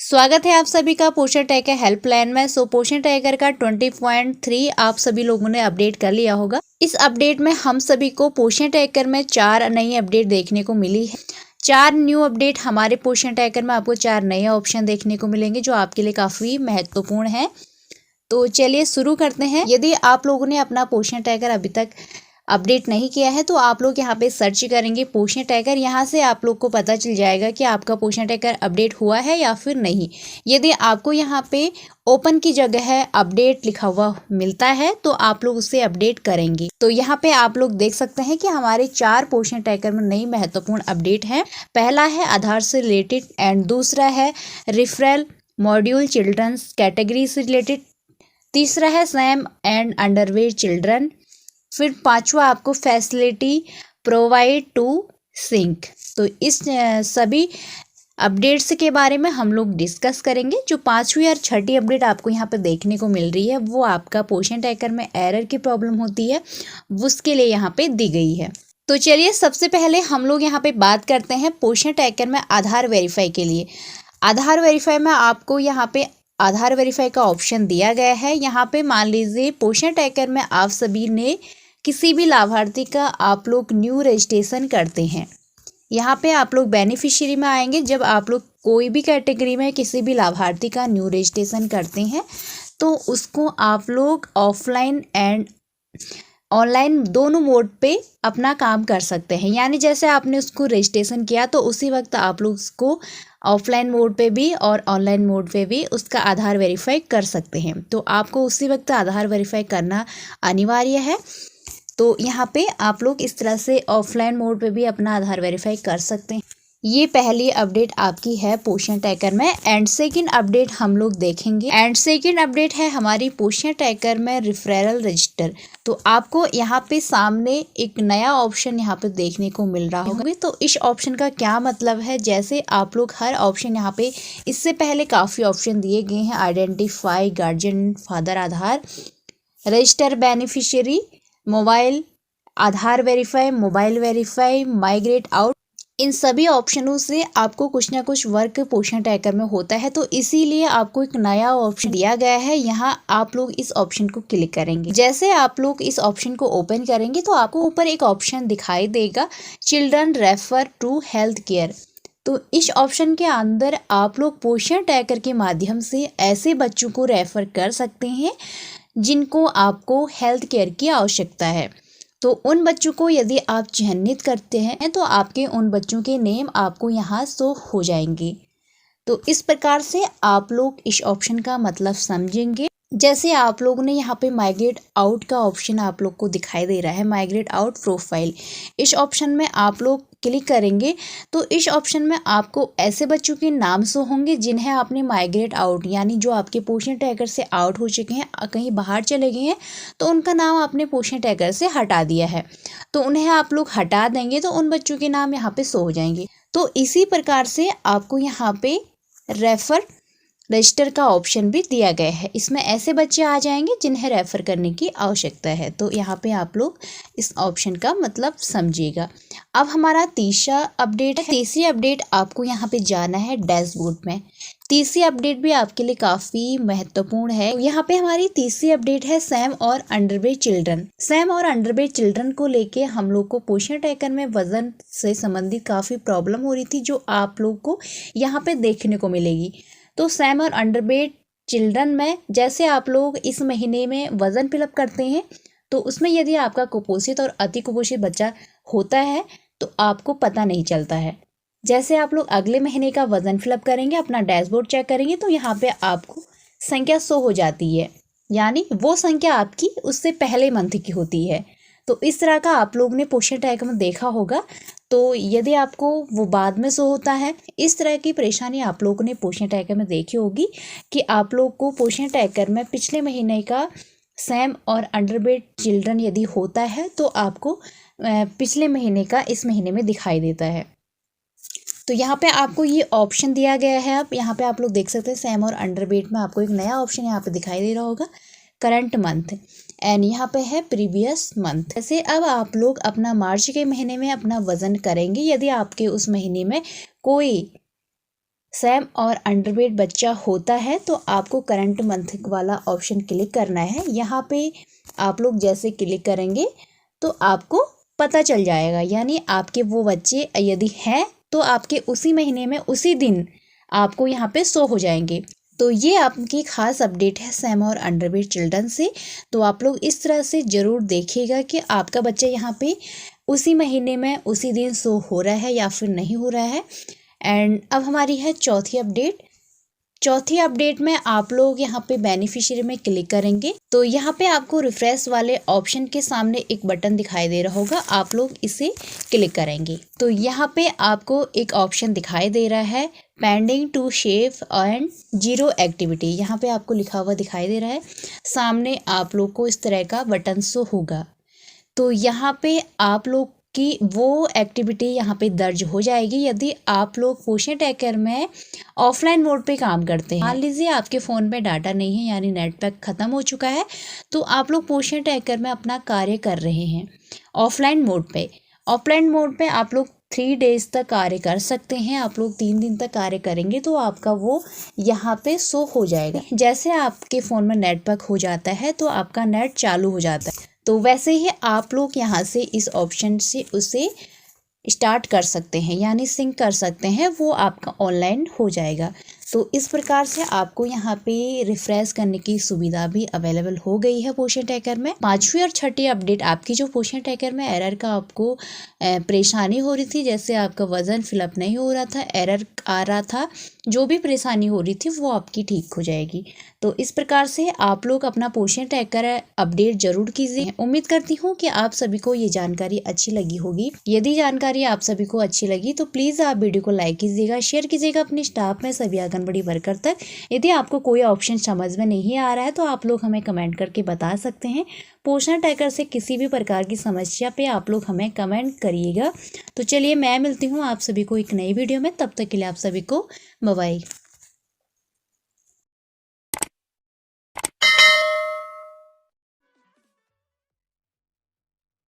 स्वागत है आप सभी का पोषण ट्रैकर हेल्पलाइन में। पोषण ट्रैकर का 20.3 आप सभी लोगों ने अपडेट कर लिया होगा। इस अपडेट में हम सभी को पोषण ट्रैकर में 4 नई अपडेट देखने को मिली है। 4 न्यू अपडेट हमारे पोषण ट्रैकर में आपको 4 नए ऑप्शन देखने को मिलेंगे जो आपके लिए काफ़ी महत्वपूर्ण है। तो चलिए शुरू करते हैं। यदि आप लोगों ने अपना पोषण ट्रैकर अभी तक अपडेट नहीं किया है तो आप लोग यहाँ पे सर्च करेंगे पोषण ट्रैकर। यहाँ से आप लोग को पता चल जाएगा कि आपका पोषण ट्रैकर अपडेट हुआ है या फिर नहीं। यदि आपको यहाँ पे ओपन की जगह है अपडेट लिखा हुआ मिलता है तो आप लोग उसे अपडेट करेंगे। तो यहाँ पे आप लोग देख सकते हैं कि हमारे 4 पोषण ट्रैकर में नई महत्वपूर्ण अपडेट है। पहला है आधार से रिलेटेड एंड दूसरा है रिफरल मॉड्यूल चिल्ड्रंस कैटेगरी से रिलेटेड, तीसरा है सैम एंड अंडरवेयर चिल्ड्रन, फिर 5वां आपको फैसिलिटी प्रोवाइड टू सिंक। तो इस सभी अपडेट्स के बारे में हम लोग डिस्कस करेंगे। जो 5वीं और 6ठी अपडेट आपको यहाँ पे देखने को मिल रही है वो आपका पोषण ट्रैकर में एरर की प्रॉब्लम होती है, उसके लिए यहाँ पे दी गई है। तो चलिए सबसे पहले हम लोग यहाँ पे बात करते हैं पोषण ट्रैकर में आधार वेरीफाई के लिए। आधार वेरीफाई में आपको यहाँ पे आधार वेरीफाई का ऑप्शन दिया गया है। यहाँ पे मान लीजिए पोषण ट्रैकर में आप सभी ने किसी भी लाभार्थी का आप लोग न्यू रजिस्ट्रेशन करते हैं। यहाँ पे आप लोग बेनिफिशियरी में आएंगे। जब आप लोग कोई भी कैटेगरी में किसी भी लाभार्थी का न्यू रजिस्ट्रेशन करते हैं तो उसको आप लोग ऑफलाइन एंड ऑनलाइन दोनों मोड पे अपना काम कर सकते हैं। यानी जैसे आपने उसको रजिस्ट्रेशन किया तो उसी वक्त आप लोग उसको ऑफलाइन मोड पे भी और ऑनलाइन मोड पे भी उसका आधार वेरीफाई कर सकते हैं। तो आपको उसी वक्त आधार वेरीफाई करना अनिवार्य है। तो यहाँ पे आप लोग इस तरह से ऑफलाइन मोड पे भी अपना आधार वेरीफाई कर सकते हैं। ये पहली अपडेट आपकी है पोषण ट्रैकर में। एंड सेकंड अपडेट हम लोग देखेंगे। एंड सेकंड अपडेट है हमारी पोषण ट्रैकर में रिफरल रजिस्टर। तो आपको यहाँ पे सामने एक नया ऑप्शन यहाँ पे देखने को मिल रहा होगा। तो इस ऑप्शन का क्या मतलब है, जैसे आप लोग हर ऑप्शन यहाँ पे इससे पहले काफ़ी ऑप्शन दिए गए हैं। Identify guardian father Aadhaar, register beneficiary, mobile Aadhaar verify, mobile verify, migrate out. इन सभी ऑप्शनों से आपको कुछ ना कुछ वर्क पोषण ट्रैकर में होता है। तो इसीलिए आपको एक नया ऑप्शन दिया गया है। यहाँ आप लोग इस ऑप्शन को क्लिक करेंगे। जैसे आप लोग इस ऑप्शन को ओपन करेंगे तो आपको ऊपर एक ऑप्शन दिखाई देगा children refer to health care. तो इस ऑप्शन के अंदर आप लोग पोषण ट्रैकर के माध्यम से ऐसे बच्चों को रेफर कर सकते हैं जिनको आपको हेल्थ केयर की आवश्यकता है। तो उन बच्चों को यदि आप चिन्हित करते हैं तो आपके उन बच्चों के नेम आपको यहाँ शो हो जाएंगे। तो इस प्रकार से आप लोग इस ऑप्शन का मतलब समझेंगे। जैसे आप लोगों ने यहाँ पे माइग्रेट आउट का ऑप्शन आप लोग को दिखाई दे रहा है, माइग्रेट आउट प्रोफाइल। इस ऑप्शन में आप लोग क्लिक करेंगे तो इस ऑप्शन में आपको ऐसे बच्चों के नाम शो होंगे जिन्हें आपने माइग्रेट आउट यानी जो आपके पोषण ट्रैकर से आउट हो चुके हैं, कहीं बाहर चले गए हैं तो उनका नाम आपने पोषण ट्रैकर से हटा दिया है। तो उन्हें आप लोग हटा देंगे तो उन बच्चों के नाम यहाँ पे शो हो जाएंगे। तो इसी प्रकार से आपको यहाँ पे रेफर रजिस्टर का ऑप्शन भी दिया गया है। इसमें ऐसे बच्चे आ जाएंगे जिन्हें रेफर करने की आवश्यकता है। तो यहाँ पे आप लोग इस ऑप्शन का मतलब समझिएगा। अब हमारा तीसरा अपडेट है। तीसरी अपडेट आपको यहाँ पे जाना है डैशबोर्ड में। तीसरी अपडेट भी आपके लिए काफ़ी महत्वपूर्ण है। यहाँ पे हमारी तीसरी अपडेट है सैम और अंडरवेयर चिल्ड्रन। सैम और अंडरवेयर चिल्ड्रन को लेके हम लोग को पोषण ट्रैकर में वजन से संबंधित काफ़ी प्रॉब्लम हो रही थी, जो आप लोग को यहाँ पे देखने को मिलेगी। तो सैम और अंडरवेयर चिल्ड्रन में जैसे आप लोग इस महीने में वज़न फिलअप करते हैं तो उसमें यदि आपका कुपोषित और अति कुपोषित बच्चा होता है तो आपको पता नहीं चलता है। जैसे आप लोग अगले महीने का वज़न फिलअप करेंगे, अपना डैशबोर्ड चेक करेंगे तो यहाँ पे आपको संख्या शो हो जाती है, यानी वो संख्या आपकी उससे पहले मंथ की होती है। तो इस तरह का आप लोग ने पोषण ट्रैकर में देखा होगा। तो यदि आपको वो बाद में शो होता है, इस तरह की परेशानी आप लोगों ने पोषण ट्रैकर में देखी होगी कि आप लोग को पोषण ट्रैकर में पिछले महीने का सैम और अंडरवेयर चिल्ड्रन यदि होता है तो आपको पिछले महीने का इस महीने में दिखाई देता है। तो यहाँ पे आपको ये ऑप्शन दिया गया है। अब यहाँ पे आप लोग देख सकते हैं सैम और अंडरवेयर में आपको एक नया ऑप्शन यहाँ पे दिखाई दे रहा होगा, करंट मंथ, एंड यहाँ पे है प्रीवियस मंथ। जैसे अब आप लोग अपना मार्च के महीने में अपना वजन करेंगे, यदि आपके उस महीने में कोई सैम और अंडरवेट बच्चा होता है तो आपको करंट मंथ वाला ऑप्शन क्लिक करना है। यहाँ पे आप लोग जैसे क्लिक करेंगे तो आपको पता चल जाएगा, यानी आपके वो बच्चे यदि हैं तो आपके उसी महीने में उसी दिन आपको यहाँ पे शो हो जाएंगे। तो ये आपकी खास अपडेट है सैम और अंडरवेट चिल्ड्रन से। तो आप लोग इस तरह से ज़रूर देखिएगा कि आपका बच्चा यहाँ पे उसी महीने में उसी दिन शो हो रहा है या फिर नहीं हो रहा है। एंड अब हमारी है चौथी अपडेट। चौथी अपडेट में आप लोग यहाँ पे बेनिफिशियरी में क्लिक करेंगे तो यहाँ पे आपको रिफ्रेश वाले ऑप्शन के सामने एक बटन दिखाई दे रहा होगा, आप लोग इसे क्लिक करेंगे तो यहाँ पे आपको एक ऑप्शन दिखाई दे रहा है pending to save and 0 activity. यहाँ पे आपको लिखा हुआ दिखाई दे रहा है, सामने आप लोग को इस तरह का बटन शो होगा। तो यहाँ पे आप लोग कि वो एक्टिविटी यहाँ पे दर्ज हो जाएगी यदि आप लोग पोषण ट्रैकर में ऑफलाइन मोड पे काम करते हैं। मान लीजिए आपके फ़ोन में डाटा नहीं है, यानी नेट पैक ख़त्म हो चुका है, तो आप लोग पोषण ट्रैकर में अपना कार्य कर रहे हैं ऑफलाइन मोड पे। ऑफलाइन मोड पे आप लोग 3 डेज तक कार्य कर सकते हैं। आप लोग 3 दिन तक कार्य करेंगे तो आपका वो यहाँ पे शो हो जाएगा। जैसे आपके फ़ोन में नेट पैक हो जाता है तो आपका नेट चालू हो जाता है, तो वैसे ही आप लोग यहाँ से इस ऑप्शन से उसे स्टार्ट कर सकते हैं, यानी सिंक कर सकते हैं, वो आपका ऑनलाइन हो जाएगा। तो इस प्रकार से आपको यहाँ पे रिफ्रेश करने की सुविधा भी अवेलेबल हो गई है पोषण ट्रैकर में। पांचवी और छठी अपडेट आपकी जो पोषण ट्रैकर में एरर का आपको परेशानी हो रही थी, जैसे आपका वजन फिलअप नहीं हो रहा था, एरर आ रहा था, जो भी परेशानी हो रही थी वो आपकी ठीक हो जाएगी। तो इस प्रकार से आप लोग अपना पोषण ट्रैकर अपडेट जरूर कीजिए। उम्मीद करती हूँ कि आप सभी को ये जानकारी अच्छी लगी होगी। यदि जानकारी आप सभी को अच्छी लगी तो प्लीज़ आप वीडियो को लाइक कीजिएगा, शेयर कीजिएगा अपने स्टाफ में सभी आंगनबाड़ी वर्कर तक। यदि आपको कोई ऑप्शन समझ में नहीं आ रहा है तो आप लोग हमें कमेंट करके बता सकते हैं। पोषण ट्रैकर से किसी भी प्रकार की समस्या पे आप लोग हमें कमेंट करिएगा। तो चलिए मैं मिलती हूँ आप सभी को एक नई वीडियो में, तब तक के लिए आप सभी को बाय बाय।